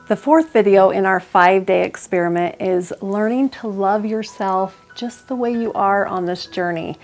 The fourth video in our 5-day experiment is learning to love yourself just the way you are on this journey.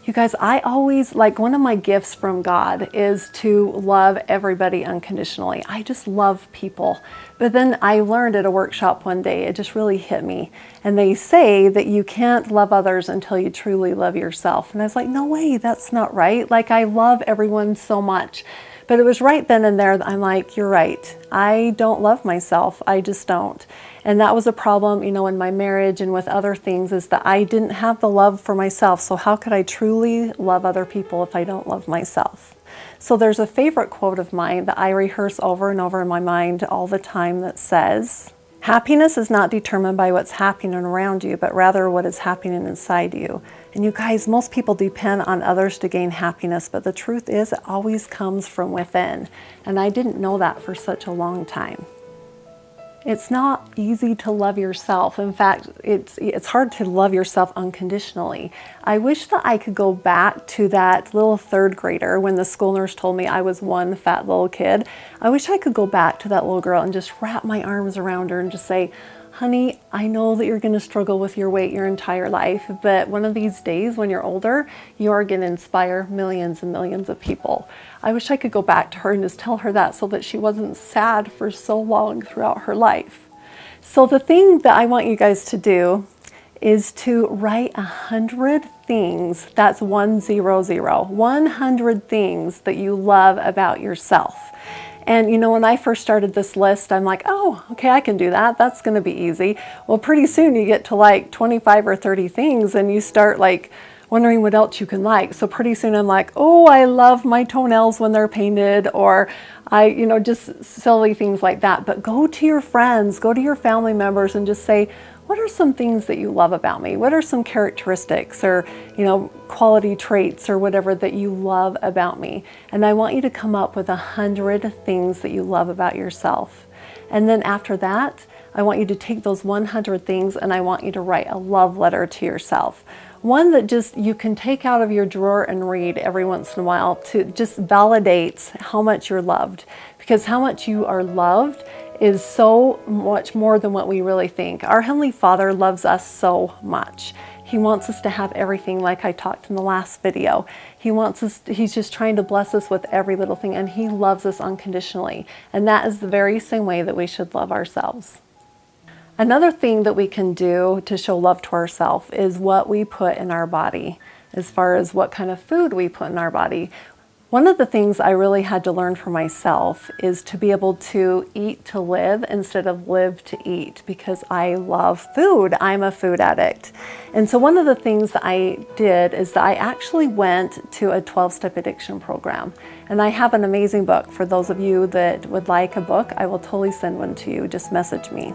You guys, I always, one of my gifts from God is to love everybody unconditionally. I just love people. But then I learned at a workshop one day, it just really hit me. And they say that you can't love others until you truly love yourself. And I was like, no way, that's not right. I love everyone so much. But it was right then and there that I'm like, you're right. I don't love myself. I just don't. And that was a problem, in my marriage and with other things, is that I didn't have the love for myself. So how could I truly love other people if I don't love myself? So there's a favorite quote of mine that I rehearse over and over in my mind all the time that says, happiness is not determined by what's happening around you, but rather what is happening inside you. And you guys, most people depend on others to gain happiness, but the truth is it always comes from within. And I didn't know that for such a long time. It's not easy to love yourself. In fact, it's hard to love yourself unconditionally. I wish that I could go back to that little third grader when the school nurse told me I was one fat little kid. I wish I could go back to that little girl and just wrap my arms around her and just say, honey, I know that you're going to struggle with your weight your entire life, but one of these days when you're older, you are going to inspire millions and millions of people. I wish I could go back to her and just tell her that so that she wasn't sad for so long throughout her life. So the thing that I want you guys to do is to write 100 things. That's 100, 100 things that you love about yourself. And when I first started this list, I'm like, oh, okay, I can do that. That's going to be easy. Well, pretty soon you get to 25 or 30 things and you start wondering what else you can like. So pretty soon I'm like, oh, I love my toenails when they're painted, or just silly things like that. But go to your friends, go to your family members and just say, what are some things that you love about me? What are some characteristics or, quality traits or whatever that you love about me? And I want you to come up with 100 things that you love about yourself. And then after that, I want you to take those 100 things and I want you to write a love letter to yourself. One that just you can take out of your drawer and read every once in a while to just validates how much you're loved. Because how much you are loved is so much more than what we really think. Our Heavenly Father loves us so much. He wants us to have everything, like I talked in the last video. He's just trying to bless us with every little thing, and He loves us unconditionally. And that is the very same way that we should love ourselves. Another thing that we can do to show love to ourselves is what we put in our body, as far as what kind of food we put in our body. One of the things I really had to learn for myself is to be able to eat to live instead of live to eat, because I love food. I'm a food addict. And so one of the things that I did is that I actually went to a 12-step addiction program. And I have an amazing book. For those of you that would like a book, I will totally send one to you. Just message me.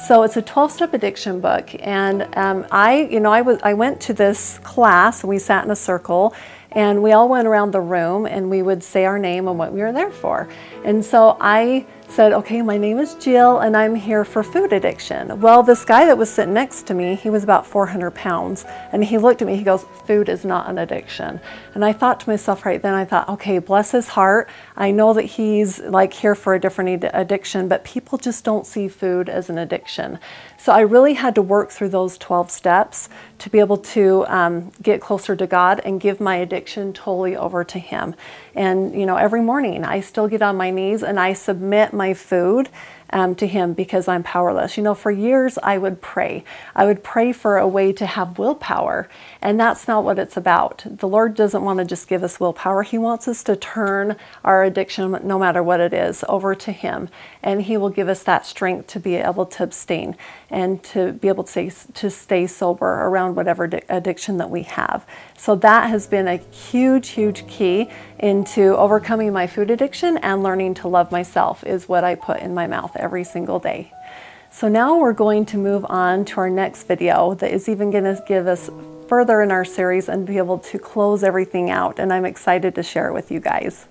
So it's a 12-step addiction book. And I went to this class and we sat in a circle. And we all went around the room and we would say our name and what we were there for. And so I said, okay, my name is Jill and I'm here for food addiction. Well, this guy that was sitting next to me, he was about 400 pounds. And he looked at me, he goes, food is not an addiction. And I thought to myself right then, I thought, okay, bless his heart. I know that he's here for a different addiction, but people just don't see food as an addiction. So I really had to work through those 12 steps to be able to get closer to God and give my addiction totally over to Him. And, every morning I still get on my knees and I submit my food to Him because I'm powerless. For years I would pray. I would pray for a way to have willpower, and that's not what it's about. The Lord doesn't want to just give us willpower. He wants us to turn our addiction, no matter what it is, over to Him, and He will give us that strength to be able to abstain and to be able to stay sober around whatever addiction that we have. So that has been a huge, huge key into overcoming my food addiction and learning to love myself, is what I put in my mouth every single day. So now we're going to move on to our next video that is even going to give us further in our series and be able to close everything out. And I'm excited to share it with you guys.